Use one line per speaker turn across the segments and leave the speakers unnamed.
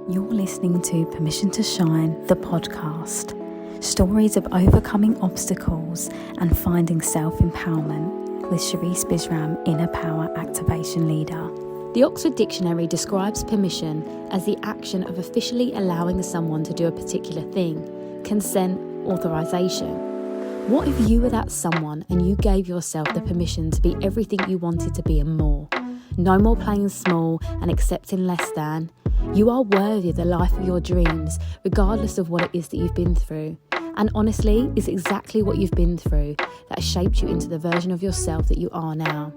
You're listening to Permission to Shine, the podcast. Stories of overcoming obstacles and finding self-empowerment with Sherisse Bisram, Inner Power Activation Leader. The Oxford Dictionary describes permission as the action of officially allowing someone to do a particular thing, consent, authorization. What if you were that someone and you gave yourself the permission to be everything you wanted to be and more? No more playing small and accepting less than. You are worthy of the life of your dreams, regardless of what it is that you've been through. And honestly, it's exactly what you've been through that has shaped you into the version of yourself that you are now.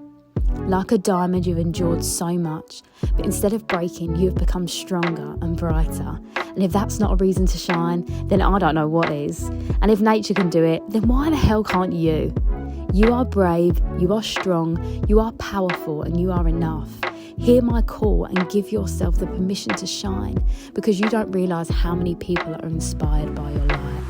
Like a diamond, you've endured so much, but instead of breaking, you have become stronger and brighter. And if that's not a reason to shine, then I don't know what is. And if nature can do it, then why the hell can't you? You are brave, you are strong, you are powerful, and you are enough. Hear my call and give yourself the permission to shine, because you don't realise how many people are inspired by your light.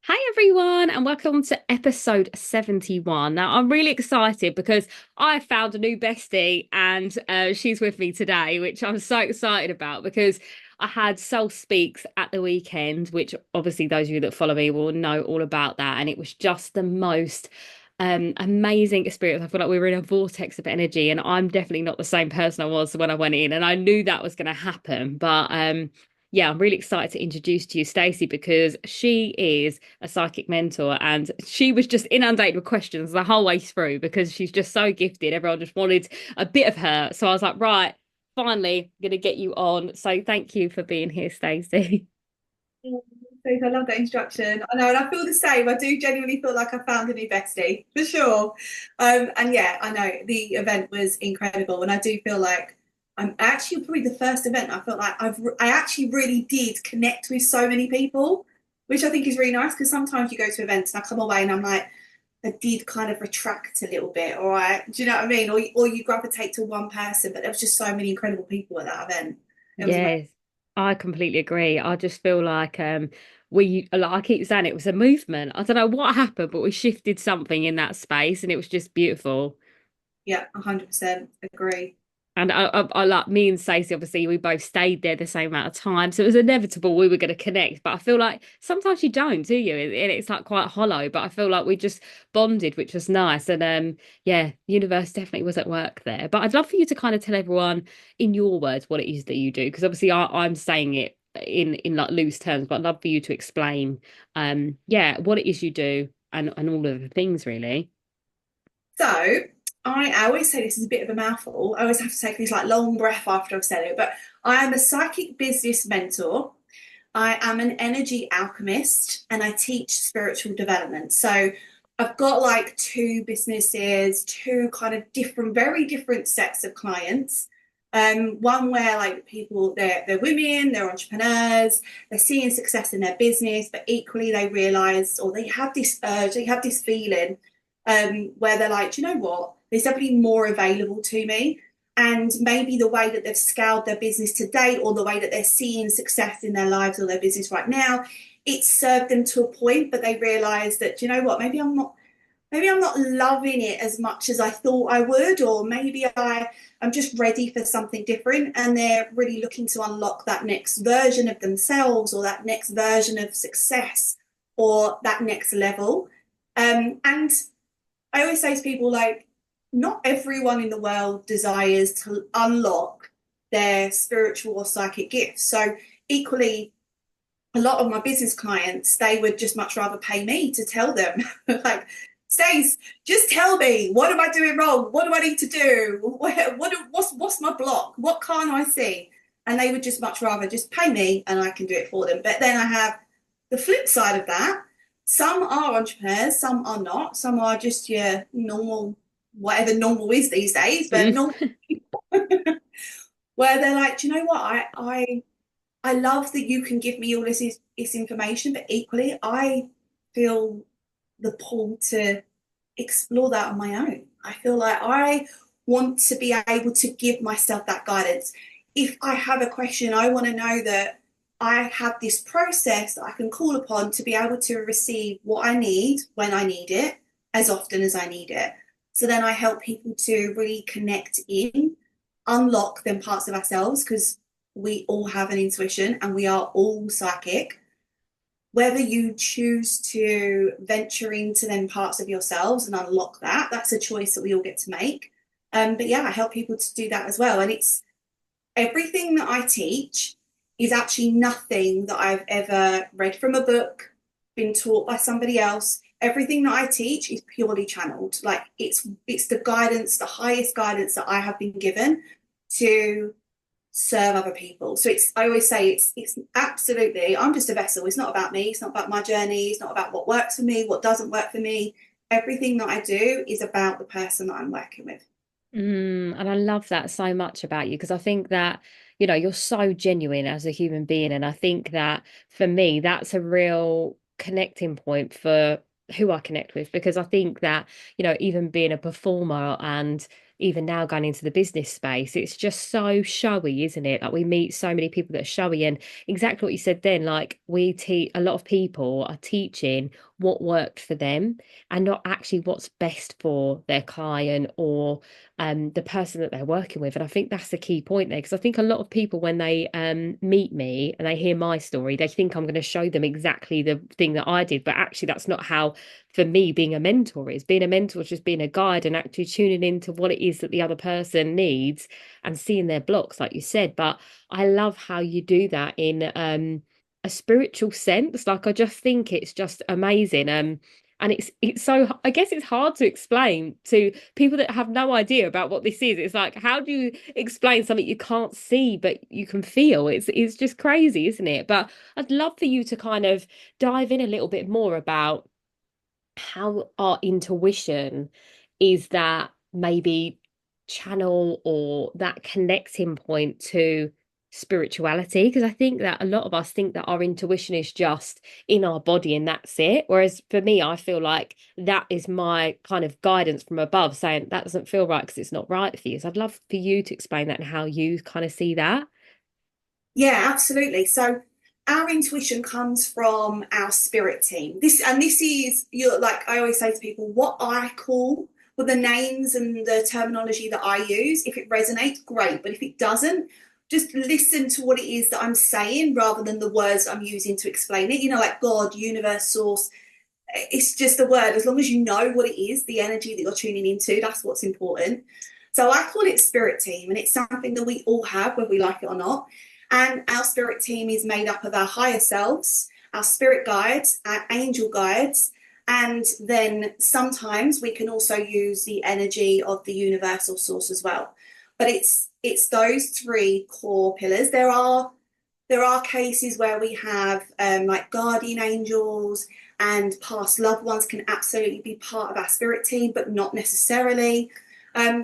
Hi everyone, and welcome to episode 71. Now I'm really excited because I found a new bestie and she's with me today, which I'm so excited about because I had Soul Speaks at the weekend, which obviously those of you that follow me will know all about that, and it was just the most amazing experience. I feel like we were in a vortex of energy, and I'm definitely not the same person I was when I went in, and I knew that was going to happen. But yeah, I'm really excited to introduce to you Stacey, because she is a psychic mentor, and she was just inundated with questions the whole way through because she's just so gifted. Everyone just wanted a bit of her, so I was like, right, finally I'm gonna get you on. So thank you for being here, Stacey.
I love that instruction. I know, and I feel the same. I do genuinely feel like I found a new bestie for sure. And yeah, I know the event was incredible, and I do feel like I'm actually probably the first event I felt like I actually really did connect with so many people, which I think is really nice, because sometimes you go to events and I come away and I'm like, I did kind of retract a little bit, all right? Do you know what I mean? Or you gravitate to one person, but there was just so many incredible people at that event. It was amazing.
Yes, I completely agree. I just feel like like I keep saying, it was a movement. I don't know what happened, but we shifted something in that space and it was just beautiful.
Yeah, 100% agree.
And I like, me and Stacey, obviously we both stayed there the same amount of time, so it was inevitable we were going to connect. But I feel like sometimes you don't, do you? And it's like quite hollow. But I feel like we just bonded, which was nice. And yeah, the universe definitely was at work there. But I'd love for you to kind of tell everyone in your words what it is that you do, because obviously I'm saying it in like loose terms, but I'd love for you to explain, yeah, what it is you do and all of the things really.
So I always say this is a bit of a mouthful. I always have to take this like long breath after I've said it, but I am a psychic business mentor. I am an energy alchemist, and I teach spiritual development. So I've got like two businesses, two kind of different, very different sets of clients. One where like people, they're women, they're entrepreneurs, they're seeing success in their business, but equally they realize, or they have this urge, they have this feeling, where they're like, do you know what? There's definitely more available to me. And maybe the way that they've scaled their business to date, or the way that they're seeing success in their lives or their business right now, it's served them to a point, but they realize that, do you know what? Maybe I'm not loving it as much as I thought I would, or maybe I'm just ready for something different, and they're really looking to unlock that next version of themselves, or that next version of success, or that next level. And I always say to people, like, not everyone in the world desires to unlock their spiritual or psychic gifts. So equally, a lot of my business clients, they would just much rather pay me to tell them, like, Stace, just tell me, what am I doing wrong? What do I need to do? What's my block? What can't I see? And they would just much rather just pay me and I can do it for them. But then I have the flip side of that. Some are entrepreneurs, some are not. Some are just your normal, whatever normal is these days, but normal people, where they're like, do you know what? I love that you can give me all this information, but equally, I feel the pull to explore that on my own. I feel like I want to be able to give myself that guidance. If I have a question, I want to know that I have this process that I can call upon to be able to receive what I need when I need it, as often as I need it. So then I help people to really connect in unlock them parts of ourselves, because we all have an intuition and we are all psychic. Whether you choose to venture into them parts of yourselves and unlock that, that's a choice that we all get to make. But yeah, I help people to do that as well. And it's everything that I teach is actually nothing that I've ever read from a book, been taught by somebody else. Everything that I teach is purely channeled. Like it's the guidance, the highest guidance that I have been given to serve other people. So it's, I always say it's absolutely, I'm just a vessel. It's not about me. It's not about my journey. It's not about what works for me, what doesn't work for me. Everything that I do is about the person that I'm working with.
And I love that so much about you, because I think that, you know, you're so genuine as a human being. And I think that for me, that's a real connecting point for who I connect with, because I think that, you know, even being a performer and even now going into the business space, it's just so showy, isn't it? Like we meet so many people that are showy, and exactly what you said then, like we teach, a lot of people are teaching what worked for them and not actually what's best for their client or the person that they're working with. And I think that's the key point there, because I think a lot of people, when they meet me and they hear my story, they think I'm going to show them exactly the thing that I did, but actually that's not how, for me, being a mentor is. Being a mentor is just being a guide and actually tuning into what it is that the other person needs and seeing their blocks, like you said. But I love how you do that in a spiritual sense. Like I just think it's just amazing. And it's so, I guess it's hard to explain to people that have no idea about what this is. It's like, how do you explain something you can't see but you can feel? It's just crazy, isn't it? But I'd love for you to kind of dive in a little bit more about how our intuition is that maybe channel or that connecting point to spirituality, because I think that a lot of us think that our intuition is just in our body and that's it, whereas for me, I feel like that is my kind of guidance from above saying that doesn't feel right because it's not right for you. So I'd love for you to explain that and how you kind of see that.
Yeah, absolutely. So our intuition comes from our spirit team. This is, you're like I always say to people, what I call, with the names and the terminology that I use. If it resonates, great. But if it doesn't, just listen to what it is that I'm saying rather than the words I'm using to explain it. You know, like God, universe, source. It's just a word. As long as you know what it is, the energy that you're tuning into, that's what's important. So I call it spirit team, and it's something that we all have, whether we like it or not. And our spirit team is made up of our higher selves, our spirit guides, our angel guides, and then sometimes we can also use the energy of the universal source as well. But it's those three core pillars. There are cases where we have like guardian angels and past loved ones can absolutely be part of our spirit team, but not necessarily.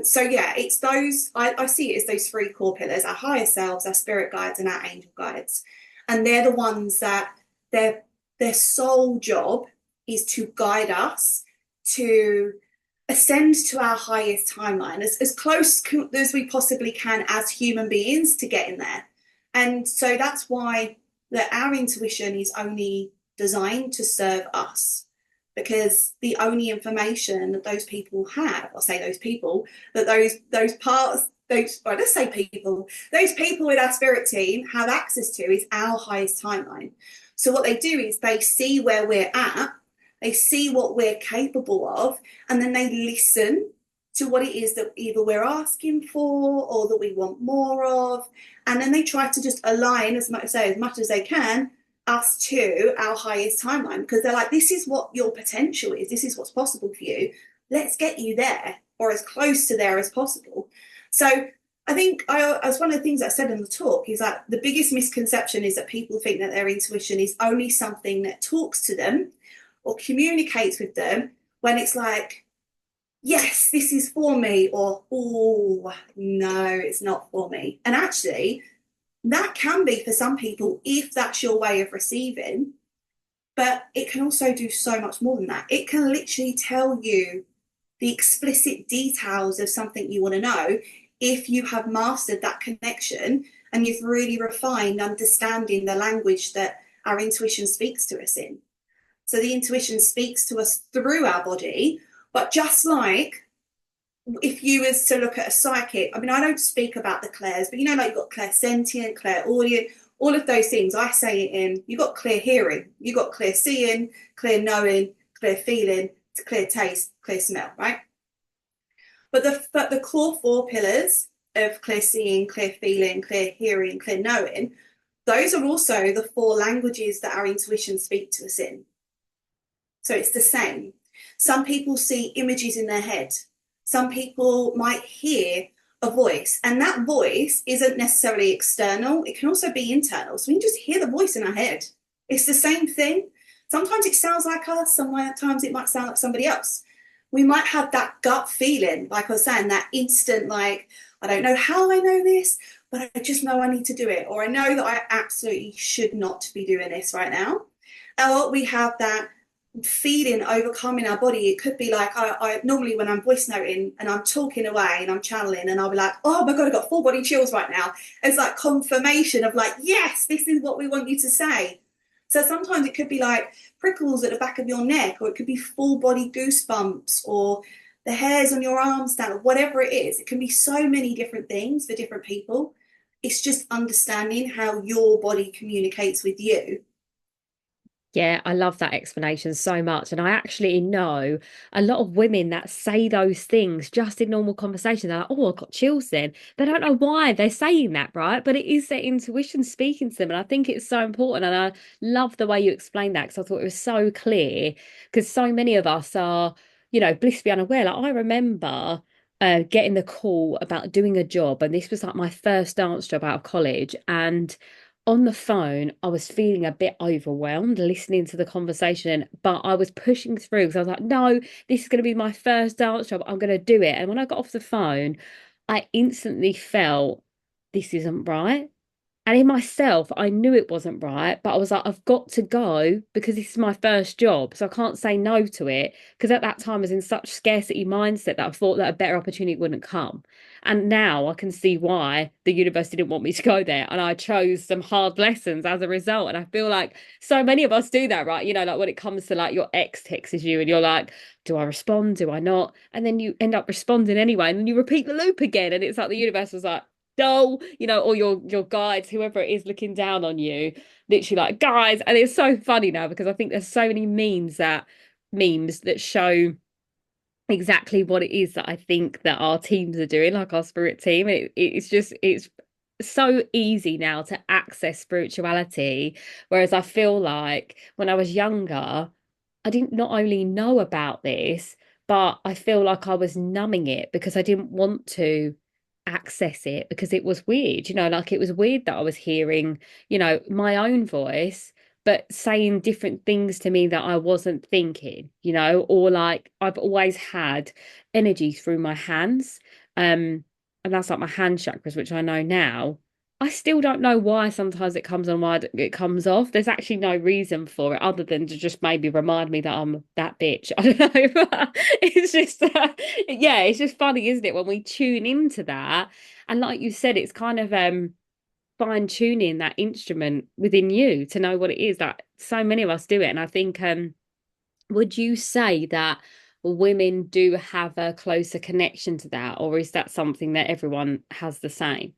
So yeah, it's those, I see it as those three core pillars: our higher selves, our spirit guides, and our angel guides. And they're the ones that their sole job is to guide us to ascend to our highest timeline, as close as we possibly can as human beings to get in there. And so that's why that our intuition is only designed to serve us, because the only information that those people have, I'll say those people, that those parts, those, well, let's say people, those people with our spirit team have access to is our highest timeline. So what they do is they see where we're at, they see what we're capable of, and then they listen to what it is that either we're asking for or that we want more of. And then they try to just align as much as they can us to our highest timeline, because they're like, this is what your potential is, this is what's possible for you, let's get you there or as close to there as possible. So I think as one of the things I said in the talk is that the biggest misconception is that people think that their intuition is only something that talks to them or communicates with them when it's like, yes, this is for me, or oh no, it's not for me. And actually that can be for some people if that's your way of receiving, but it can also do so much more than that. It can literally tell you the explicit details of something you want to know if you have mastered that connection and you've really refined understanding the language that our intuition speaks to us in. So the intuition speaks to us through our body, but just like if you was to look at a psychic, I mean, I don't speak about the clairs, but you know, like you've got clairsentient, clairaudient, all of those things. I say it in, you've got clear hearing, you've got clear seeing, clear knowing, clear feeling, clear taste, clear smell, right? But the core four pillars of clear seeing, clear feeling, clear hearing, clear knowing, those are also the four languages that our intuition speaks to us in. So it's the same. Some people see images in their head. Some people might hear a voice, and that voice isn't necessarily external. It can also be internal. So we can just hear the voice in our head. It's the same thing. Sometimes it sounds like us, sometimes it might sound like somebody else. We might have that gut feeling, like I was saying, that instant, like, I don't know how I know this, but I just know I need to do it. Or I know that I absolutely should not be doing this right now. Or we have that feeling overcoming our body. It could be like I normally when I'm voice noting and I'm talking away and I'm channeling and I'll be like, oh my God, I've got full body chills right now. It's like confirmation of like, yes, this is what we want you to say. So sometimes it could be like prickles at the back of your neck, or it could be full body goosebumps, or the hairs on your arms down, or whatever it is. It can be so many different things for different people. It's just understanding how your body communicates with you.
Yeah, I love that explanation so much. And I actually know a lot of women that say those things just in normal conversation. They're like, oh, I've got chills then. They don't know why they're saying that, right? But it is their intuition speaking to them. And I think it's so important. And I love the way you explained that, because I thought it was so clear, because so many of us are, blissfully unaware. Like I remember getting the call about doing a job. And this was like my first dance job out of college. And on the phone, I was feeling a bit overwhelmed listening to the conversation, but I was pushing through because I was like, no, this is going to be my first dance job. I'm going to do it. And when I got off the phone, I instantly felt this isn't right. And in myself, I knew it wasn't right, but I was like, I've got to go because this is my first job. So I can't say no to it. Because at that time, I was in such scarcity mindset that I thought that a better opportunity wouldn't come. And now I can see why the universe didn't want me to go there. And I chose some hard lessons as a result. And I feel like so many of us do that, right? Like when it comes to like your ex texts you and you're like, do I respond? Do I not? And then you end up responding anyway. And then you repeat the loop again. And it's like the universe was like, no, or your guides, whoever it is looking down on you, literally like, guys. And it's so funny now because I think there's so many memes that show exactly what it is that I think that our teams are doing, like our spirit team. It's so easy now to access spirituality, whereas I feel like when I was younger, I didn't not only know about this, but I feel like I was numbing it because I didn't want to access it because it was weird, like it was weird that I was hearing, my own voice, but saying different things to me that I wasn't thinking, or like I've always had energy through my hands. And that's like my hand chakras, which I know now. I still don't know why sometimes it comes on, why it comes off. There's actually no reason for it other than to just maybe remind me that I'm that bitch. I don't know. But it's just, yeah, it's just funny, isn't it, when we tune into that? And like you said, it's kind of fine tuning that instrument within you to know what it is. That so many of us do it. And I think, would you say that women do have a closer connection to that, or is that something that everyone has the same?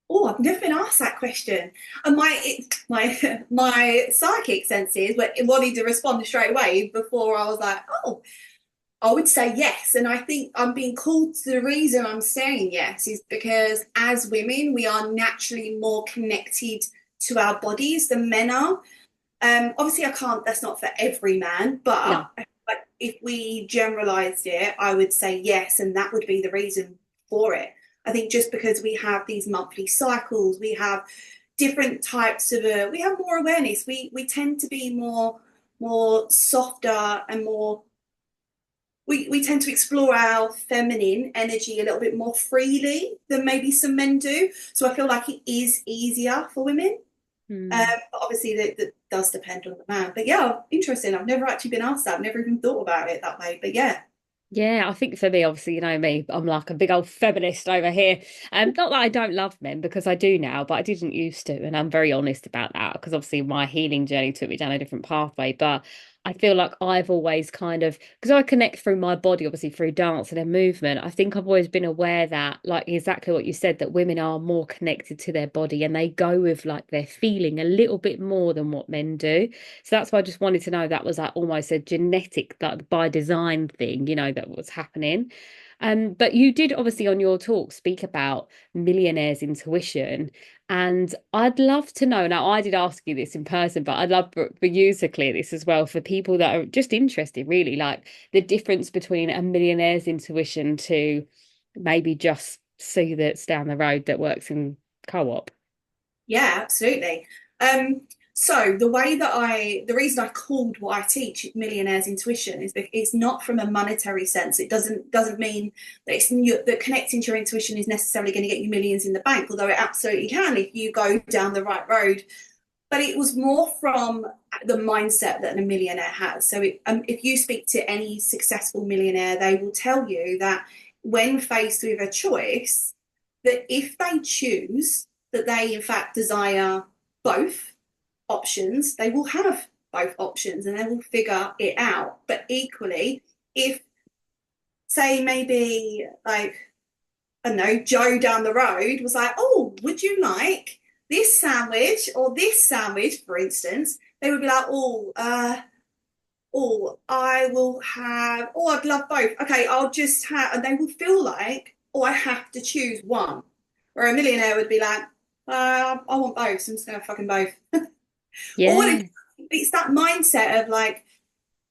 Oh, I've never been asked that question. And my psychic senses were wanting to respond straight away before I was like, oh, I would say yes. And I think I'm being called to the reason I'm saying yes is because as women, we are naturally more connected to our bodies than men are. Obviously, I can't, that's not for every man,
No.
but if we generalized it, I would say yes. And that would be the reason for it. I think just because we have these monthly cycles, we have different types of, we have more awareness. We tend to be more softer and more we tend to explore our feminine energy a little bit more freely than maybe some men do. So I feel like it is easier for women.
Hmm.
But obviously, that does depend on the man. But yeah, interesting. I've never actually been asked that. I've never even thought about it that way. But yeah.
Yeah, I think for me, obviously, me, I'm like a big old feminist over here. Not that I don't love men, because I do now, but I didn't used to. And I'm very honest about that because obviously my healing journey took me down a different pathway. But I feel like I've always kind of, because I connect through my body, obviously through dance and then movement. I think I've always been aware that, like exactly what you said, that women are more connected to their body and they go with like their feeling a little bit more than what men do. So that's why I just wanted to know that was like almost a genetic, like by design thing, that was happening. But you did obviously on your talk speak about millionaires' intuition. And I'd love to know, now I did ask you this in person, but I'd love for you to clear this as well for people that are just interested, really, like the difference between a millionaire's intuition to maybe just Sue that's down the road that works in co-op.
Yeah, absolutely. So the reason I called what I teach millionaires intuition is that it's not from a monetary sense. It doesn't mean that that connecting to your intuition is necessarily going to get you millions in the bank, although it absolutely can if you go down the right road. But it was more from the mindset that a millionaire has. So if you speak to any successful millionaire, they will tell you that when faced with a choice, that if they choose that they in fact desire both options, they will have both options and they will figure it out. But equally, if say maybe like, I don't know, Joe down the road was like, oh, would you like this sandwich or this sandwich, for instance, they would be like, I will have, I'd love both. Okay, I'll just have, and they will feel like, I have to choose one. Where a millionaire would be like, I want both, so I'm just going to fucking both.
Yeah.
It's that mindset of like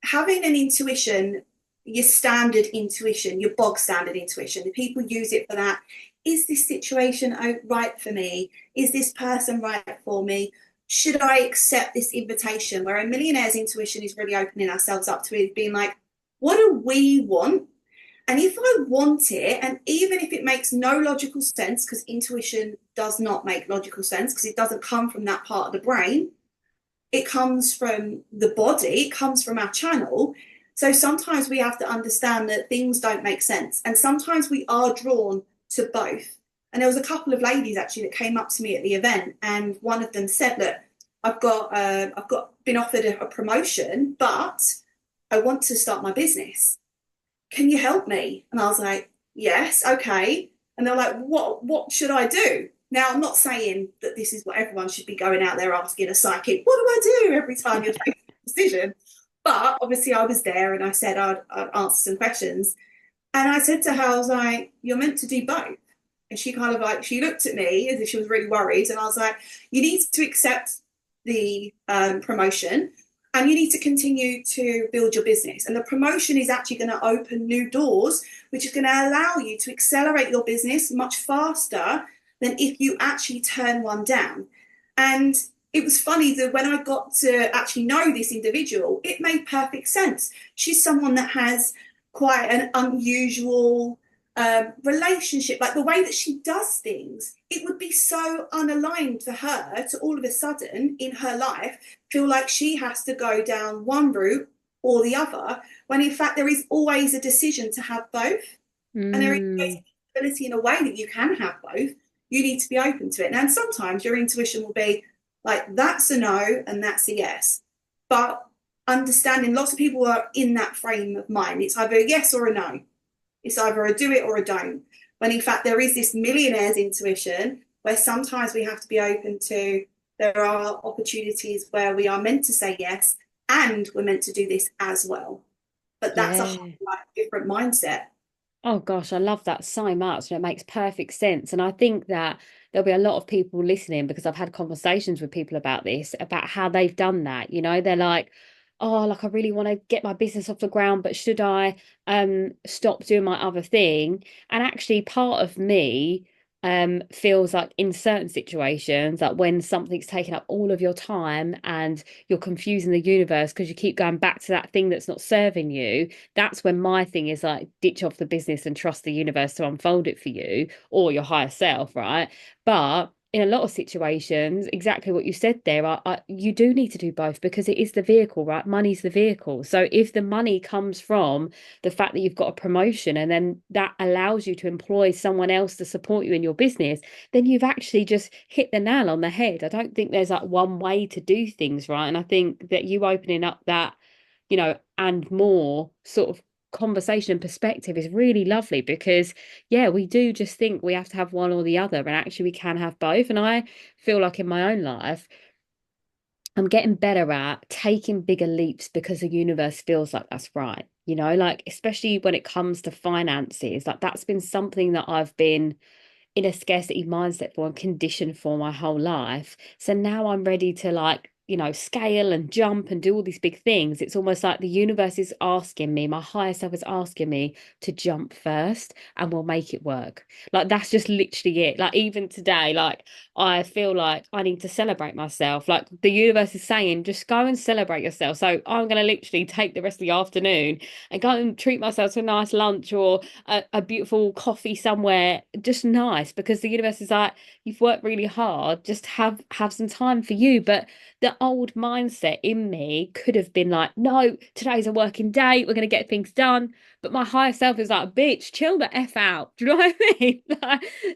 having an intuition, your standard intuition, your bog standard intuition. The people use it for that. Is this situation right for me? Is this person right for me? Should I accept this invitation? Where a millionaire's intuition is really opening ourselves up to it, being like, what do we want? And if I want it, and even if it makes no logical sense, because intuition does not make logical sense, because it doesn't come from that part of the brain, it comes from the body, it comes from our channel. So sometimes we have to understand that things don't make sense. And sometimes we are drawn to both. And there was a couple of ladies actually that came up to me at the event, and one of them said that I've been offered a promotion, but I want to start my business. Can you help me? And I was like, yes, okay. And they're like, what should I do? Now, I'm not saying that this is what everyone should be going out there asking a psychic, what do I do every time you're taking a decision? But obviously I was there and I said I'd answer some questions. And I said to her, I was like, you're meant to do both. And she kind of like, she looked at me as if she was really worried. And I was like, you need to accept the promotion and you need to continue to build your business. And the promotion is actually going to open new doors, which is going to allow you to accelerate your business much faster than if you actually turn one down. And it was funny that when I got to actually know this individual, it made perfect sense. She's someone that has quite an unusual relationship, like the way that she does things. It would be so unaligned for her to all of a sudden in her life feel like she has to go down one route or the other, when in fact there is always a decision to have both. And there is always ability in a way that you can have both. You need to be open to it. And sometimes your intuition will be like, that's a no and that's a yes. But understanding, lots of people are in that frame of mind. It's either a yes or a no. It's either a do it or a don't. When in fact there is this millionaire's intuition where sometimes we have to be open to, there are opportunities where we are meant to say yes and we're meant to do this as well. But that's a whole different mindset.
Oh gosh, I love that so much. And it makes perfect sense. And I think that there'll be a lot of people listening because I've had conversations with people about this, about how they've done that. They're like, oh, like I really want to get my business off the ground, but should I stop doing my other thing? And actually part of me feels like in certain situations, like when something's taking up all of your time and you're confusing the universe because you keep going back to that thing that's not serving you, that's when my thing is like ditch off the business and trust the universe to unfold it for you or your higher self, right? But in a lot of situations, exactly what you said there, you do need to do both because it is the vehicle, right? Money's the vehicle. So if the money comes from the fact that you've got a promotion and then that allows you to employ someone else to support you in your business, then you've actually just hit the nail on the head. I don't think there's like one way to do things, right? And I think that you opening up that you know, and more sort of conversation and perspective is really lovely, because yeah, we do just think we have to have one or the other, and actually we can have both. And I feel like in my own life I'm getting better at taking bigger leaps because the universe feels like that's right, you know, like especially when it comes to finances. Like that's been something that I've been in a scarcity mindset for and conditioned for my whole life. So now I'm ready to, like, you know, scale and jump and do all these big things. It's almost like the universe is asking me, my higher self is asking me to jump first, and we'll make it work. Like that's just literally it. Like even today, like I feel like I need to celebrate myself. Like the universe is saying, just go and celebrate yourself. So I'm going to literally take the rest of the afternoon and go and treat myself to a nice lunch or a beautiful coffee somewhere, just nice, because the universe is like, you've worked really hard, just have some time for you. But the old mindset in me could have been like, no, today's a working day, we're going to get things done. But my higher self is like, bitch, chill the F out. Do you know what I mean?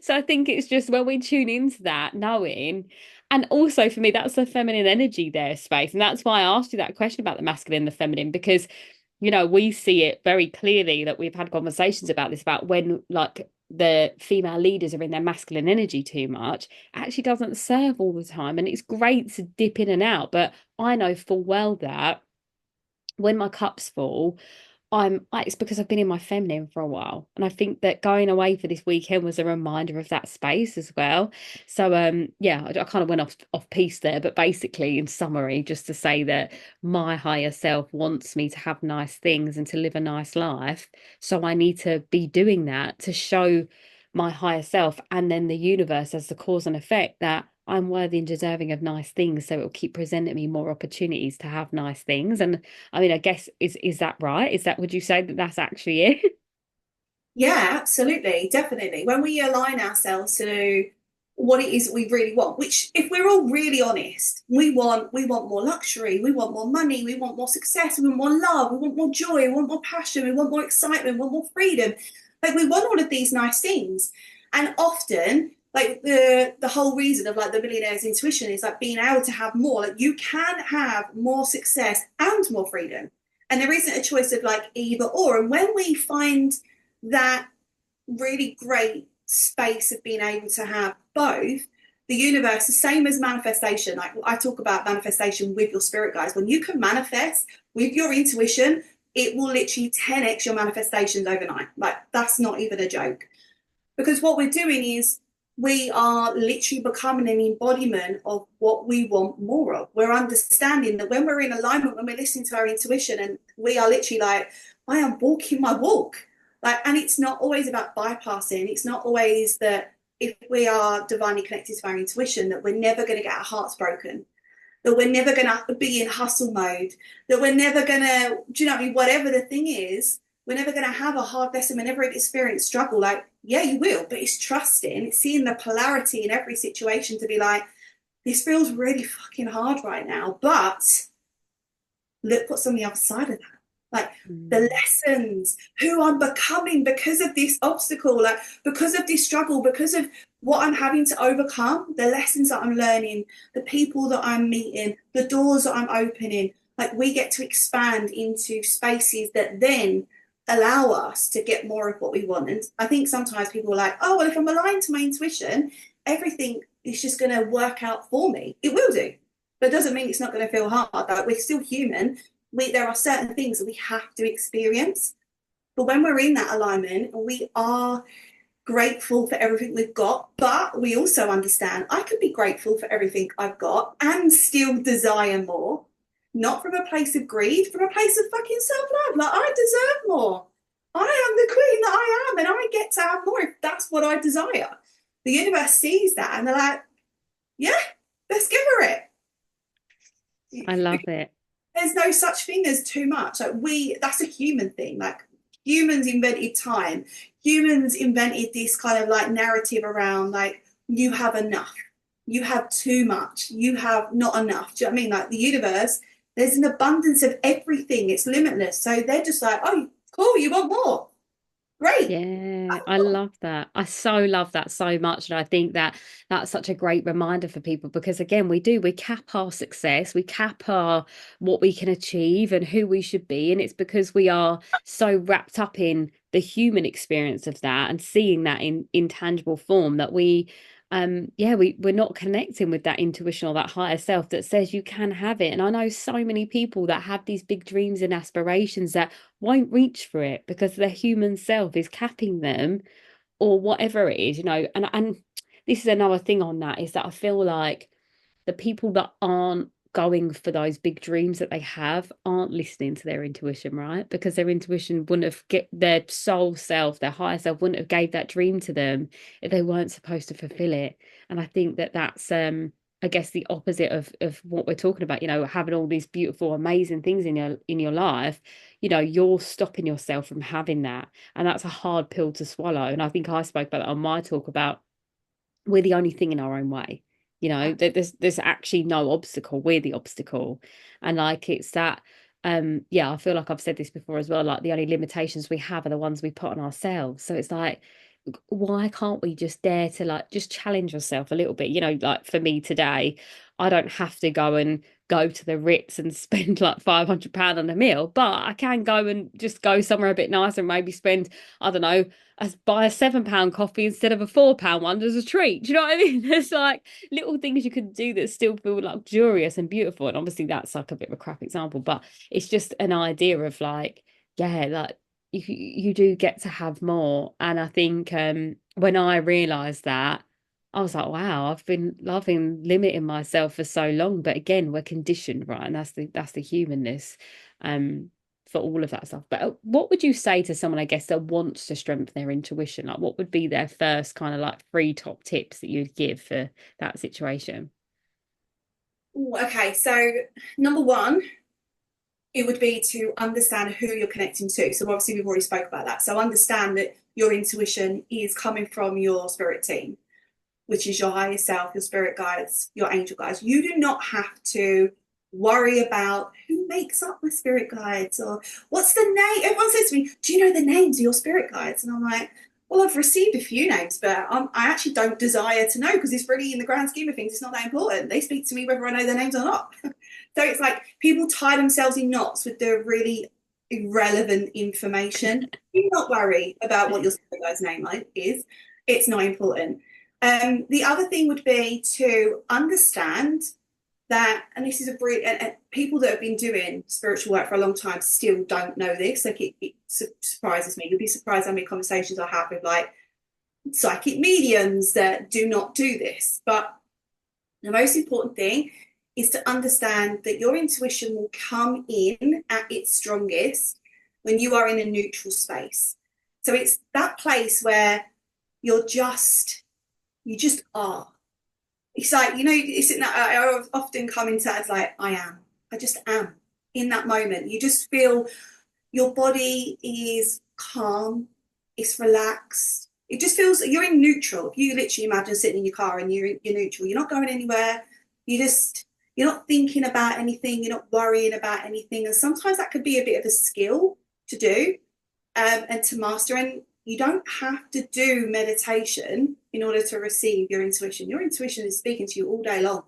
So I think it's just when we tune into that, knowing. And also for me, that's the feminine energy there, space. And that's why I asked you that question about the masculine and the feminine, because you know, we see it very clearly that we've had conversations about this, about when like the female leaders are in their masculine energy too much, it actually doesn't serve all the time. And it's great to dip in and out. But I know full well that when my cup's full, it's because I've been in my feminine for a while. And I think that going away for this weekend was a reminder of that space as well. So yeah, I kind of went off piece there, but basically in summary, just to say that my higher self wants me to have nice things and to live a nice life. So I need to be doing that to show my higher self and then the universe as the cause and effect that I'm worthy and deserving of nice things. So it will keep presenting me more opportunities to have nice things. And I mean, I guess is that right? Would you say that that's actually it?
Yeah, absolutely, definitely. When we align ourselves to what it is we really want, which if we're all really honest, we want more luxury, we want more money, we want more success, we want more love, we want more joy, we want more passion, we want more excitement, we want more freedom. Like we want all of these nice things. And often, like the whole reason of like the millionaire's intuition is like being able to have more. Like you can have more success and more freedom. And there isn't a choice of like either or. And when we find that really great space of being able to have both, the universe, the same as manifestation, like I talk about manifestation with your spirit guides, when you can manifest with your intuition, it will literally 10x your manifestations overnight. Like that's not even a joke, because what we're doing is we are literally becoming an embodiment of what we want more of. We're understanding that when we're in alignment, when we're listening to our intuition, and we are literally like, I am walking my walk. Like, and it's not always about bypassing. It's not always that if we are divinely connected to our intuition, that we're never going to get our hearts broken, that we're never going to be in hustle mode, that we're never going to, do you know what I mean? Whatever the thing is, we're never going to have a hard lesson. We're never going to experience struggle. Like, yeah, you will, but it's trusting, it's seeing the polarity in every situation to be like, this feels really fucking hard right now, but look what's on the other side of that. Like the lessons, who I'm becoming because of this obstacle, like because of this struggle, because of what I'm having to overcome, the lessons that I'm learning, the people that I'm meeting, the doors that I'm opening. Like we get to expand into spaces that then allow us to get more of what we want. And I think sometimes people are like, oh, well, if I'm aligned to my intuition, everything is just going to work out for me. It will do, but it doesn't mean it's not going to feel hard. Like we're still human. There are certain things that we have to experience. But when we're in that alignment, we are grateful for everything we've got, but we also understand I can be grateful for everything I've got and still desire more, not from a place of greed, from a place of fucking self-love. Like I deserve more. I am the queen that I am, and I get to have more if that's what I desire. The universe sees that and they're like, yeah, let's give her it.
I love it.
There's no such thing as too much. Like that's a human thing. Like humans invented time. Humans invented this kind of like narrative around like you have enough, you have too much, you have not enough. Do you know what I mean? Like the universe, there's an abundance of everything. It's limitless. So they're just like, oh, cool, you want more. Great.
Yeah, I love that. I so love that so much. And I think that that's such a great reminder for people because, again, we cap our success, we cap our what we can achieve and who we should be. And it's because we are so wrapped up in the human experience of that and seeing that in tangible form that we're not connecting with that intuition or that higher self that says you can have it. And I know so many people that have these big dreams and aspirations that won't reach for it because their human self is capping them or whatever it is, and this is another thing on that is that I feel like the people that aren't going for those big dreams that they have aren't listening to their intuition, right? Because their intuition wouldn't have get their soul self, their higher self wouldn't have gave that dream to them if they weren't supposed to fulfill it. And I think that that's I guess the opposite of what we're talking about, having all these beautiful, amazing things in your life, you're stopping yourself from having that. And that's a hard pill to swallow. And I think I spoke about that on my talk about we're the only thing in our own way, that there's actually no obstacle, we're the obstacle. And like it's that I feel like I've said this before as well, like the only limitations we have are the ones we put on ourselves. So it's like, why can't we just dare to like just challenge yourself a little bit? Like for me today, I don't have to go to the Ritz and spend like £500 on a meal, but I can go and just go somewhere a bit nicer and maybe spend, I don't know, buy a £7 coffee instead of a £4 one as a treat. Do you know what I mean? There's like little things you can do that still feel luxurious and beautiful. And obviously that's like a bit of a crap example, but it's just an idea of like, yeah, like you do get to have more. And I think when I realized that, I was like, wow, I've been loving limiting myself for so long. But again, we're conditioned, right? And that's the humanness for all of that stuff. But what would you say to someone, I guess, that wants to strengthen their intuition? Like, what would be their first kind of like 3 top tips that you'd give for that situation?
Okay, so number one, it would be to understand who you're connecting to. So obviously we've already spoke about that. So understand that your intuition is coming from your spirit team, which is your higher self, your spirit guides, your angel guides. You do not have to worry about who makes up my spirit guides or what's the name. Everyone says to me, do you know the names of your spirit guides? And I'm like, well, I've received a few names, but I actually don't desire to know because it's really, in the grand scheme of things, it's not that important. They speak to me whether I know their names or not. So it's like people tie themselves in knots with the really irrelevant information. Do not worry about what your spirit guide's name is. It's not important. The other thing would be to understand that, and this is people that have been doing spiritual work for a long time still don't know this. Like it surprises me. You'll be surprised how many conversations I have with like psychic mediums that do not do this. But the most important thing is to understand that your intuition will come in at its strongest when you are in a neutral space. So it's that place where you just are. It's like, it's in that I often come into that as like, I just am in that moment. You just feel your body is calm, it's relaxed. It just feels you're in neutral. If you literally imagine sitting in your car and you're neutral, you're not going anywhere. You're not thinking about anything. You're not worrying about anything. And sometimes that could be a bit of a skill to do and to master. And you don't have to do meditation in order to receive your intuition. Your intuition is speaking to you all day long.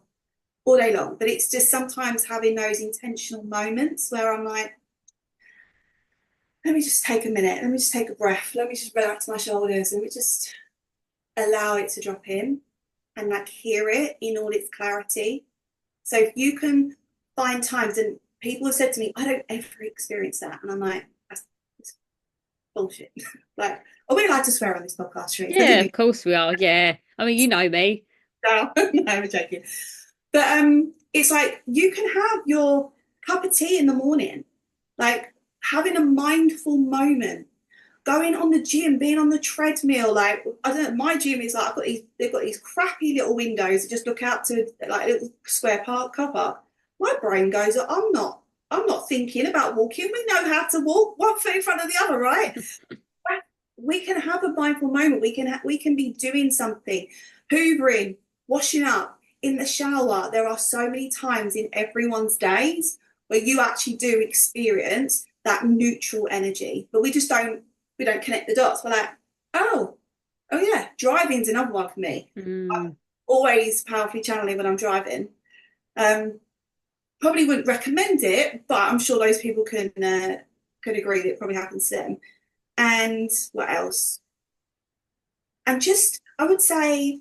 But it's just sometimes having those intentional moments where I'm like, let me just take a minute. Let me just take a breath. Let me just relax my shoulders. Let me just allow it to drop in and like hear it in all its clarity. So if you can find times, and people have said to me, I don't ever experience that. And I'm like, that's bullshit. Like, are we allowed to swear on this podcast, Sherisse?
Yeah, of course we are. Yeah. I mean, you know me.
No, I'm joking. But it's like you can have your cup of tea in the morning, like having a mindful moment, going on the gym, being on the treadmill. Like, I don't know, my gym is like, they've got these crappy little windows that just look out to like a little square car park. My brain goes, I'm not thinking about walking. We know how to walk, one foot in front of the other, right? We can have a mindful moment. We can be doing something, hoovering, washing up, in the shower. There are so many times in everyone's days where you actually do experience that neutral energy, but we just don't we don't connect the dots. We're like, oh, oh yeah, driving's another one for me. I'm always powerfully channeling when I'm driving. Probably wouldn't recommend it, but I'm sure those people can agree that it probably happens to them. And what else? And just, I would say,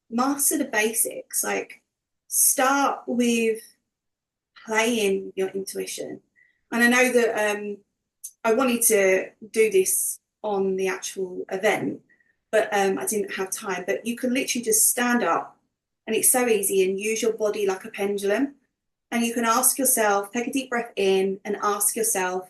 master the basics. Like, start with playing your intuition. And I know that I wanted to do this on the actual event, but I didn't have time. But you can literally just stand up, and it's so easy, and use your body like a pendulum. And you can ask yourself, take a deep breath in and ask yourself,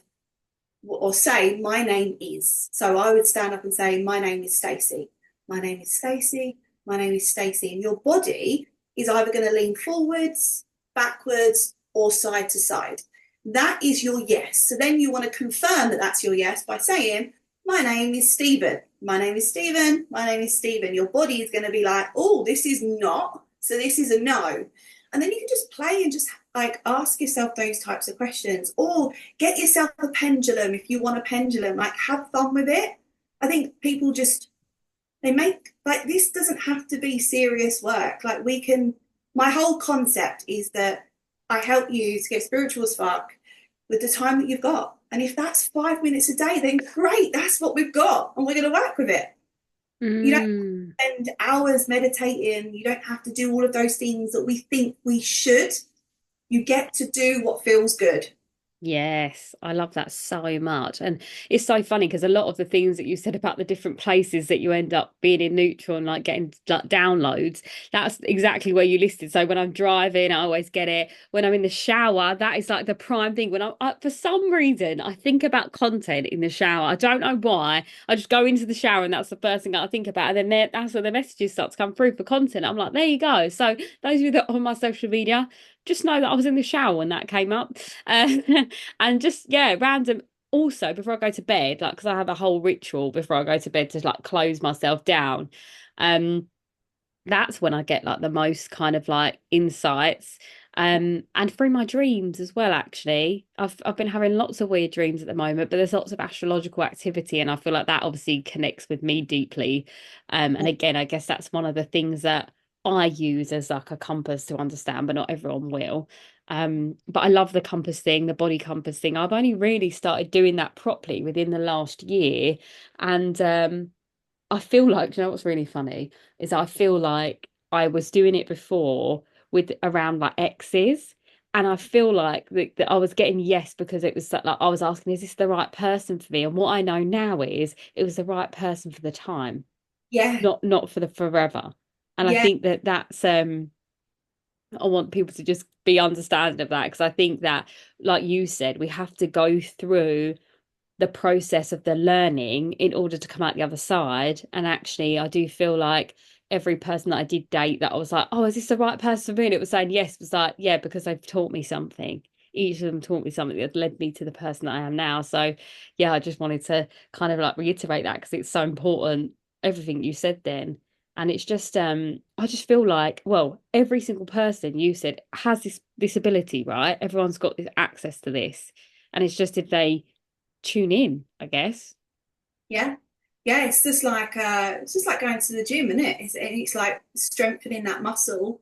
or say, my name is. So I would stand up and say, my name is Stacey. My name is Stacey. My name is Stacey. And your body is either going to lean forwards, backwards, or side to side. That is your yes. So then you want to confirm that that's your yes by saying, my name is Stephen. My name is Stephen. My name is Stephen. Your body is going to be like, oh, this is not. So this is a no. And then you can just play and just like ask yourself those types of questions, or get yourself a pendulum if you want a pendulum. Like, have fun with it. I think people just, they make, like, this doesn't have to be serious work. Like, we can, my whole concept is that I help you to get spiritual as fuck with the time that you've got. And if that's 5 minutes a day, then great, that's what we've got, and we're going to work with it. You don't spend hours meditating. You don't have to do all of those things that we think we should. You get to do what feels good.
Yes, I love that so much. And it's so funny because a lot of the things that you said about the different places that you end up being in neutral and like getting like downloads, that's exactly where you listed. So when I'm driving, I always get it. When I'm in the shower, that is like the prime thing. When for some reason, I think about content in the shower. I don't know why. I just go into the shower and that's the first thing that I think about. And then that's where the messages start to come through for content. I'm like, there you go. So those of you that are on my social media, just know that I was in the shower when that came up. And just, yeah, random. Also, before I go to bed, like, because I have a whole ritual before I go to bed to like close myself down. That's when I get like the most kind of like insights. And through my dreams as well, actually. I've been having lots of weird dreams at the moment, but there's lots of astrological activity, and I feel like that obviously connects with me deeply. And again, I guess that's one of the things that I use as like a compass to understand, but not everyone will. But I love the compass thing, the body compass thing. I've only really started doing that properly within the last year. And I feel like, you know what's really funny is I feel like I was doing it before with around like exes. And I feel like that I was getting yes because it was like I was asking, is this the right person for me? And what I know now is it was the right person for the time,
Yeah.
not for the forever. And I
Yeah.
think that that's I want people to just be understanding of that, because I think that, like you said, we have to go through the process of the learning in order to come out the other side. And actually, I do feel like every person that I did date that I was like, oh, is this the right person for me? And it was saying yes, was like, yeah, because they've taught me something. Each of them taught me something that led me to the person that I am now. So yeah, I just wanted to kind of like reiterate that because it's so important, everything you said then. And it's just I just feel like, well, every single person you said has this ability, right? Everyone's got this access to this. And it's just if they tune in, I guess.
Yeah. Yeah. It's just like going to the gym, isn't it? It's like strengthening that muscle.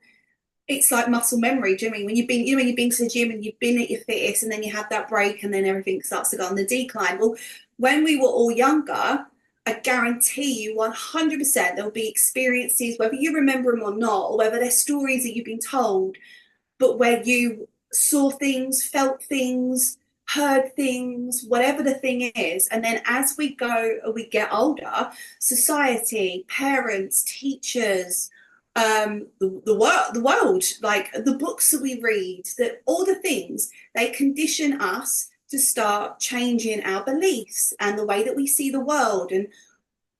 It's like muscle memory. Do you know what I mean when you've been, when you've been to the gym and you've been at your fittest, and then you have that break, and then everything starts to go on the decline? Well, when we were all younger, I guarantee you 100% there'll be experiences, whether you remember them or not, or whether they're stories that you've been told, but where you saw things, felt things, heard things, whatever the thing is. And then as we get older, society, parents, teachers, the world, like the books that we read, that all the things, they condition us to start changing our beliefs and the way that we see the world,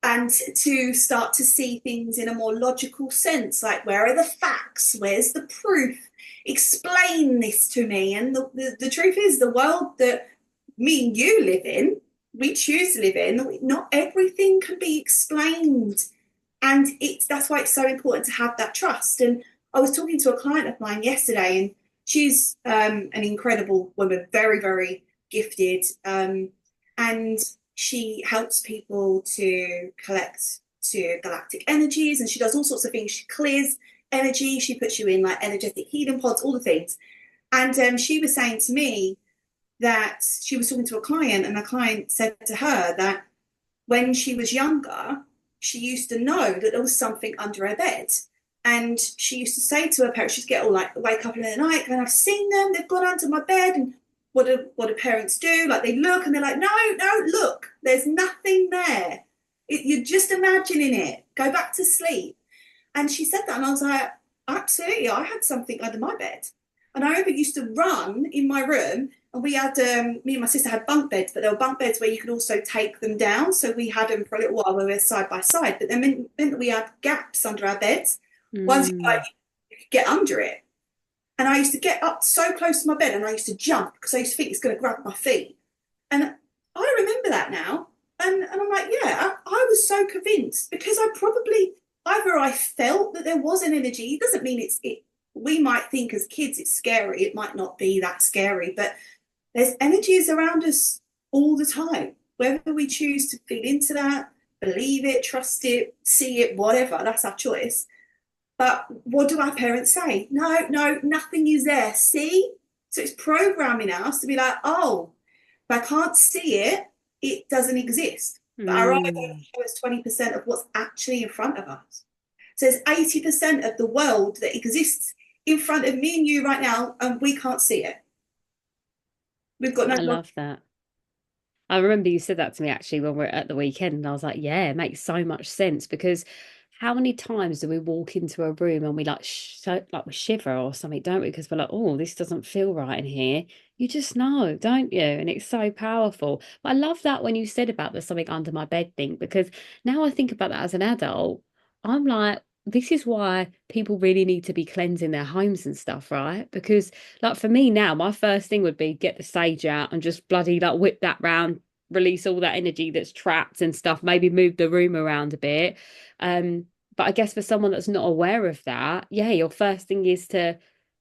and to start to see things in a more logical sense. Like, where are the facts? Where's the proof? Explain this to me. And the truth is, the world that me and you live in, we choose to live in, not everything can be explained. And that's why it's so important to have that trust. And I was talking to a client of mine yesterday, and she's an incredible woman, very, very gifted. And She helps people to collect to galactic energies, and she does all sorts of things. She clears energy, she puts you in like energetic healing pods, all the things. And she was saying to me that she was talking to a client, and the client said to her that when she was younger, she used to know that there was something under her bed. And she used to say to her parents, she'd get all like wake up in the night, and I've seen them, they've gone under my bed. And what do parents do? Like they look and they're like, no, no, look, there's nothing there. You're just imagining it. Go back to sleep. And she said that, and I was like, absolutely, I had something under my bed. And I remember used to run in my room, and we had, me and my sister had bunk beds, but there were bunk beds where you could also take them down. So we had them for a little while where we were side by side, but then meant that we had gaps under our beds. Once you could get under it. And I used to get up so close to my bed, and I used to jump because I used to think it's going to grab my feet. And I remember that now. And I'm like, yeah, I was so convinced, because I probably, either I felt that there was an energy. It doesn't mean we might think as kids it's scary. It might not be that scary, but there's energies around us all the time. Whether we choose to feed into that, believe it, trust it, see it, whatever, that's our choice. But what do our parents say? No, no, nothing is there. See? So it's programming us to be like, oh, if I can't see it, it doesn't exist. But our eyes only show us 20% of what's actually in front of us. So there's 80% of the world that exists in front of me and you right now, and we can't see it. We've got no.
I love that. I remember you said that to me actually when we were at the weekend, and I was like, yeah, it makes so much sense, because how many times do we walk into a room and we like we shiver or something, don't we? Because we're like, oh, this doesn't feel right in here. You just know, don't you? And it's so powerful. But I love that when you said about the something under my bed thing, because now I think about that as an adult, I'm like, this is why people really need to be cleansing their homes and stuff, right? Because like for me now, my first thing would be get the sage out and just bloody like whip that round, release all that energy that's trapped and stuff, maybe move the room around a bit. But I guess for someone that's not aware of that, yeah, your first thing is to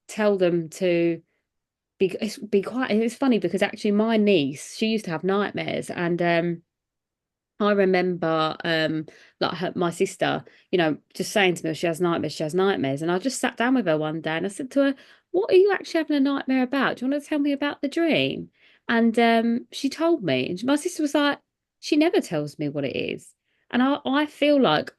tell them to be quiet. It's funny because actually my niece, she used to have nightmares, and I remember my sister, just saying to me, she has nightmares. And I just sat down with her one day and I said to her, what are you actually having a nightmare about? Do you want to tell me about the dream? And she told me, and my sister was like, she never tells me what it is. And I feel like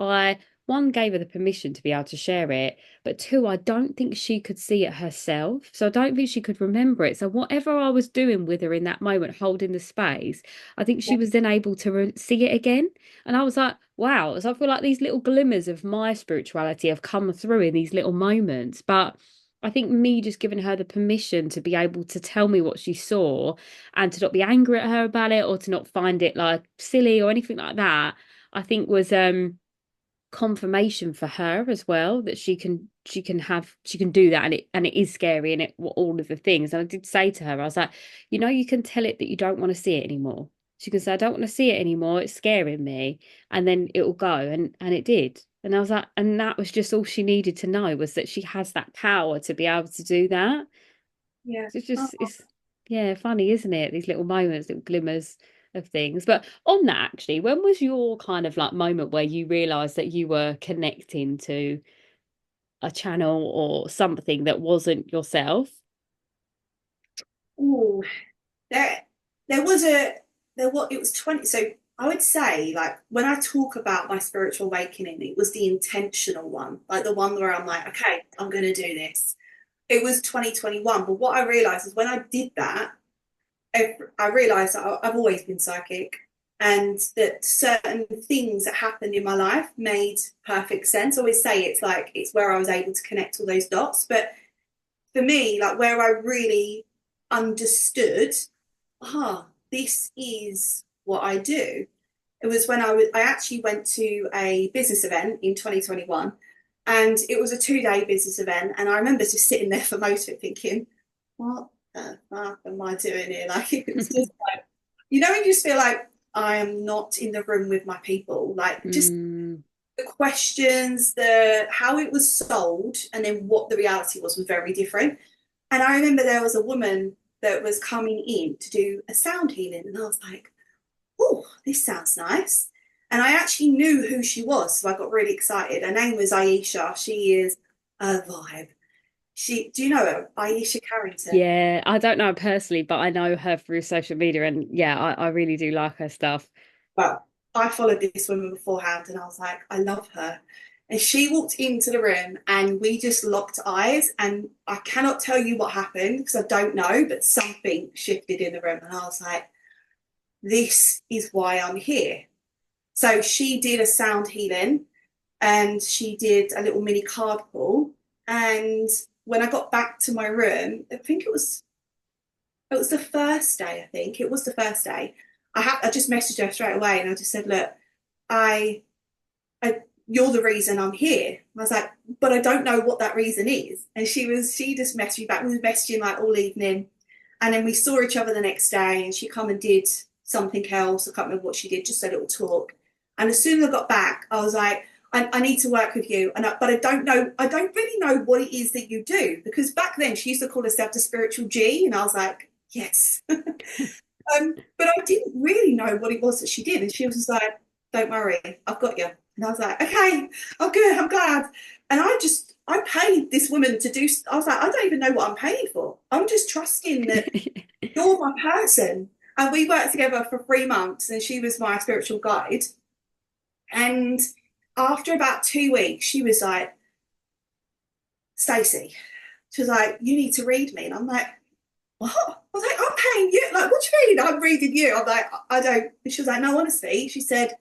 one, gave her the permission to be able to share it, but two, I don't think she could see it herself. So I don't think she could remember it. So whatever I was doing with her in that moment, holding the space, I think she was then able to see it again. And I was like, wow. So I feel like these little glimmers of my spirituality have come through in these little moments. But I think me just giving her the permission to be able to tell me what she saw, and to not be angry at her about it, or to not find it like silly or anything like that, I think was confirmation for her as well, that she can do that, and it is scary, and all of the things. And I did say to her, I was like, you can tell it that you don't want to see it anymore. She can say, I don't want to see it anymore, it's scaring me, and then it will go. And it did. And I was like, and that was just all she needed to know, was that she has that power to be able to do that.
Yeah.
So it's yeah, funny, isn't it? These little moments, little glimmers of things. But on that, actually, when was your kind of like moment where you realized that you were connecting to a channel or something that wasn't yourself?
Oh, it was 20. So I would say, like, when I talk about my spiritual awakening, it was the intentional one, like the one where I'm like, okay, I'm going to do this. It was 2021. But what I realized is when I did that, I realized that I've always been psychic, and that certain things that happened in my life made perfect sense. I always say it's where I was able to connect all those dots. But for me, like where I really understood, this is what I do. It was when I actually went to a business event in 2021, and it was a 2-day business event. And I remember just sitting there for most of it thinking, what the fuck am I doing here? Like, it was just like, when you just feel like I am not in the room with my people, like just the questions, how it was sold, and then what the reality was very different. And I remember there was a woman that was coming in to do a sound healing, and I was like, oh, this sounds nice. And I actually knew who she was, so I got really excited. Her name was Aisha. She is a vibe. Do you know her? Aisha Carrington.
Yeah, I don't know her personally, but I know her through social media, and yeah, I really do like her stuff.
Well, I followed this woman beforehand and I was like, I love her. And she walked into the room and we just locked eyes. And I cannot tell you what happened because I don't know, but something shifted in the room. And I was like, this is why I'm here. So she did a sound healing and she did a little mini card pull. And when I got back to my room, I think it was the first day, I think. It was the first day. I just messaged her straight away and I just said, look, I, I you're the reason I'm here. And I was like, but I don't know what that reason is. And she just messaged me back. We were messaging like all evening. And then we saw each other the next day and she come and did something else. I can't remember what she did, just a little talk. And as soon as I got back, I was like, I need to work with you. But I don't know, I don't really know what it is that you do. Because back then she used to call herself the spiritual G. And I was like, yes. But I didn't really know what it was that she did. And she was just like, don't worry, I've got you. And I was like, okay, I'm good, I'm glad. And I paid this woman to do, I was like, I don't even know what I'm paying for. I'm just trusting that you're my person. And we worked together for 3 months and she was my spiritual guide. And after about 2 weeks, she was like, Stacey, she was like, you need to read me. And I'm like, what? I was like, I'm paying you. Like, what do you mean I'm reading you? I'm like, I don't. And she was like, no, honestly. She said,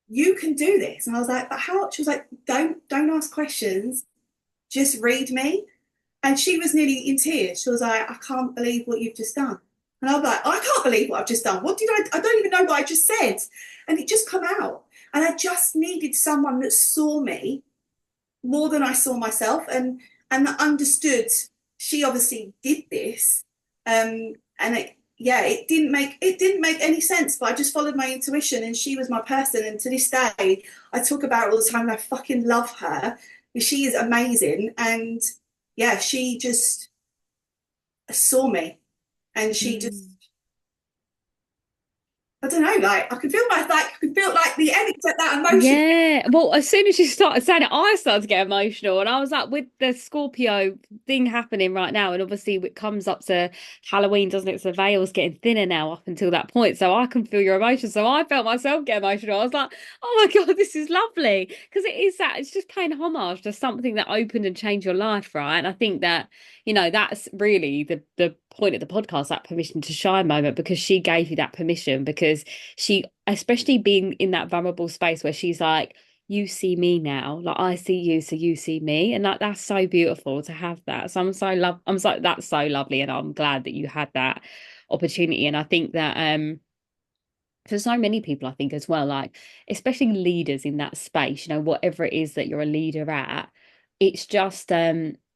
you can do this. And I was like, but how? She was like, don't ask questions. Just read me. And she was nearly in tears. She was like, I can't believe what you've just done. And I'm like, I can't believe what I've just done. What did I don't even know what I just said. And it just come out. And I just needed someone that saw me more than I saw myself and that understood she obviously did this. And it didn't make any sense, but I just followed my intuition and she was my person. And to this day, I talk about her all the time and I fucking love her. She is amazing. And yeah, she just saw me and she just
Mm.
I don't know, like I could feel like the energy, that emotion.
Yeah, well, as soon as you started saying it, I started to get emotional, and I was like, with the Scorpio thing happening right now, and obviously it comes up to Halloween, doesn't it? So the veil's getting thinner now up until that point, so I can feel your emotions. So I felt myself get emotional. I was like, oh my God, this is lovely because it is that it's just paying homage to something that opened and changed your life, right? And I think that that's really the point of the podcast, that permission to shine moment, because she gave you that permission because she, especially being in that vulnerable space where she's like, you see me now, like I see you, so you see me, and like that's so beautiful to have that. So I'm so that's so lovely, and I'm glad that you had that opportunity. And I think that for so many people, I think as well, like especially leaders in that space, whatever it is that you're a leader at, it's just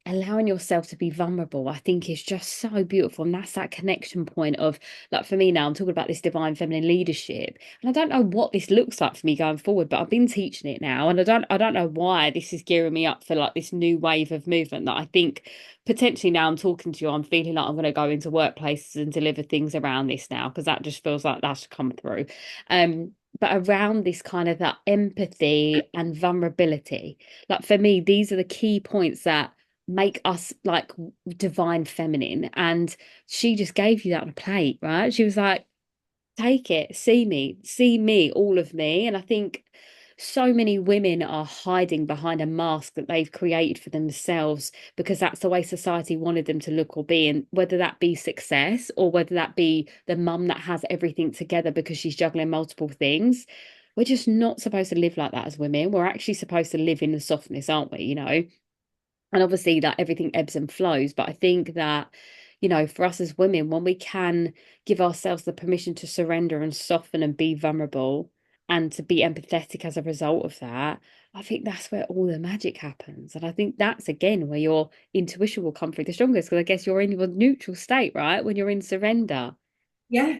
allowing yourself to be vulnerable. I think is just so beautiful. And that's that connection point of, like, for me now, I'm talking about this divine feminine leadership. And I don't know what this looks like for me going forward, but I've been teaching it now. And I don't know why this is gearing me up for like this new wave of movement that I think potentially now I'm talking to you, I'm feeling like I'm going to go into workplaces and deliver things around this now, because that just feels like that's come through. Um, but around this kind of that empathy and vulnerability, like for me, these are the key points that make us like divine feminine. And she just gave you that on a plate, right? She was like, take it, see me, all of me. And I think so many women are hiding behind a mask that they've created for themselves because that's the way society wanted them to look or be. And whether that be success or whether that be the mum that has everything together because she's juggling multiple things, we're just not supposed to live like that as women. We're actually supposed to live in the softness, aren't we? And obviously that everything ebbs and flows, but I think that for us as women, when we can give ourselves the permission to surrender and soften and be vulnerable and to be empathetic as a result of that, I think that's where all the magic happens. And I think that's again where your intuition will come through the strongest, because I guess you're in your neutral state, right, when you're in surrender.
Yeah,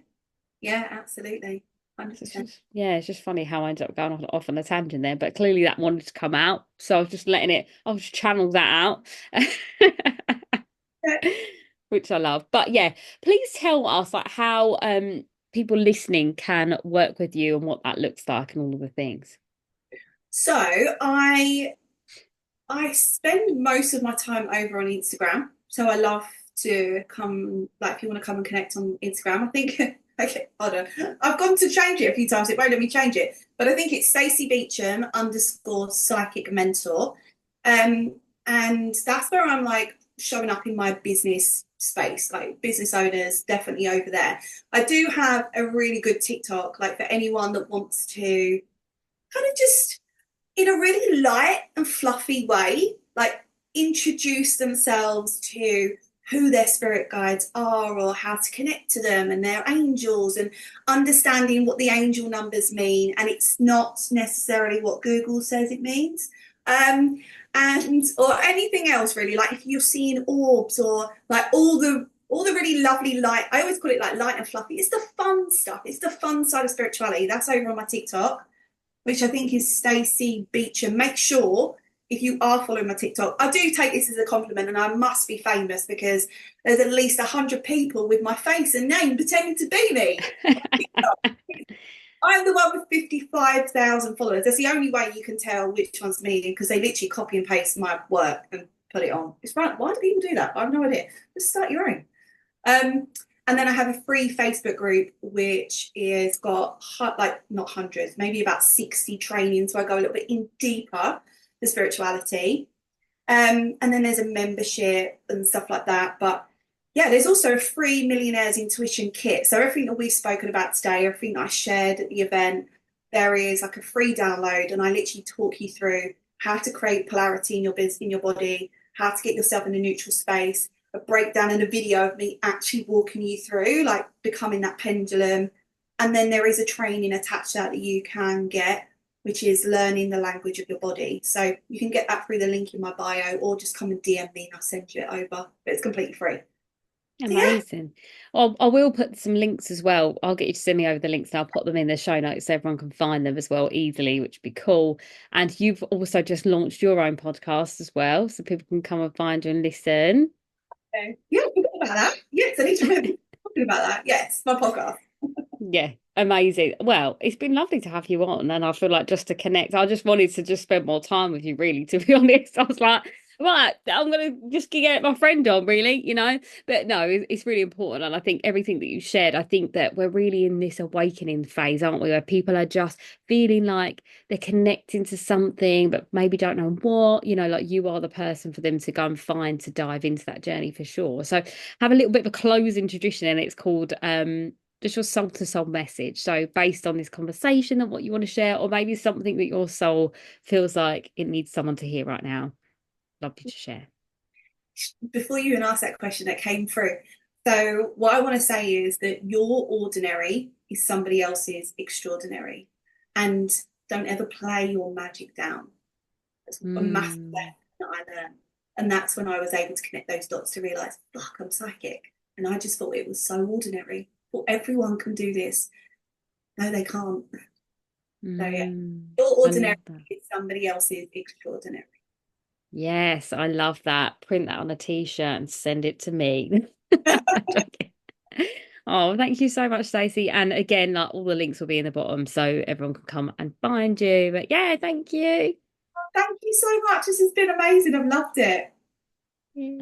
yeah, absolutely.
So it's
100%.
just, yeah, it's just funny how I ended up going off on a tangent there, but clearly that wanted to come out. So I was just I was channel that out. Which I love. But yeah, please tell us like how people listening can work with you and what that looks like and all of the things?
So I spend most of my time over on Instagram. So I love to come, like, if you want to come and connect on Instagram, I think, okay, hold on. I've gone to change it a few times. It won't let me change it. But I think it's Stacey Beecham _ Psychic Mentor. And that's where I'm like showing up in my business space, like business owners, definitely over there. I do have a really good TikTok, like for anyone that wants to kind of just in a really light and fluffy way, like introduce themselves to who their spirit guides are or how to connect to them and their angels and understanding what the angel numbers mean. And it's not necessarily what Google says it means. And or anything else really, like if you're seeing orbs or like all the really lovely light, I always call it like light and fluffy. It's the fun stuff. It's the fun side of spirituality. That's over on my TikTok, which I think is Stacey Beecham. Make sure if you are following my TikTok, I do take this as a compliment and I must be famous because there's at least 100 people with my face and name pretending to be me. I'm the one with 55,000 followers. That's the only way you can tell which one's me because they literally copy and paste my work and put it on. It's right. Why do people do that? I have no idea. Just start your own. And then I have a free Facebook group, which is got like not hundreds, maybe about 60 trainings. So I go a little bit in deeper the spirituality. And then there's a membership and stuff like that. But yeah, there's also a free Millionaires Intuition kit. So everything that we've spoken about today, everything that I shared at the event, there is like a free download. And I literally talk you through how to create polarity in your body, how to get yourself in a neutral space, a breakdown and a video of me actually walking you through, like becoming that pendulum. And then there is a training attached to that you can get, which is learning the language of your body. So you can get that through the link in my bio or just come and DM me and I'll send you it over. But it's completely free.
Amazing. Well, I will put some links as well. I'll get you to send me over the links and I'll put them in the show notes so everyone can find them as well easily, which would be cool. And you've also just launched your own podcast as well, so people can come and find you and listen.
Yeah, I forgot about that. Yes, I need to remember talking about that. Yes, my podcast.
Yeah, amazing. Well, it's been lovely to have you on, and I feel like just to connect, I just wanted to just spend more time with you, really, to be honest. I was like, right, I'm gonna just get my friend on, really, but no, it's really important. And I think everything that you shared, I think that we're really in this awakening phase, aren't we, where people are just feeling like they're connecting to something but maybe don't know what, like you are the person for them to go and find, to dive into that journey for sure. So have a little bit of a closing tradition, and it's called just your soul to soul message. So based on this conversation and what you want to share, or maybe something that your soul feels like it needs someone to hear right now, love you to share.
Before you even asked that question, that came through. So what I want to say is that your ordinary is somebody else's extraordinary, and don't ever play your magic down. That's a massive lesson that I learned, and that's when I was able to connect those dots to realize, fuck, I'm psychic, and I just thought it was so ordinary. Well, everyone can do this. No, they can't. So yeah, your ordinary is somebody else's extraordinary.
Yes, I love that. Print that on a t-shirt and send it to me. Oh, thank you so much, Stacey. And again, like all the links will be in the bottom so everyone can come and find you. But yeah, thank you.
Thank you so much. This has been amazing. I've loved it.
Yeah.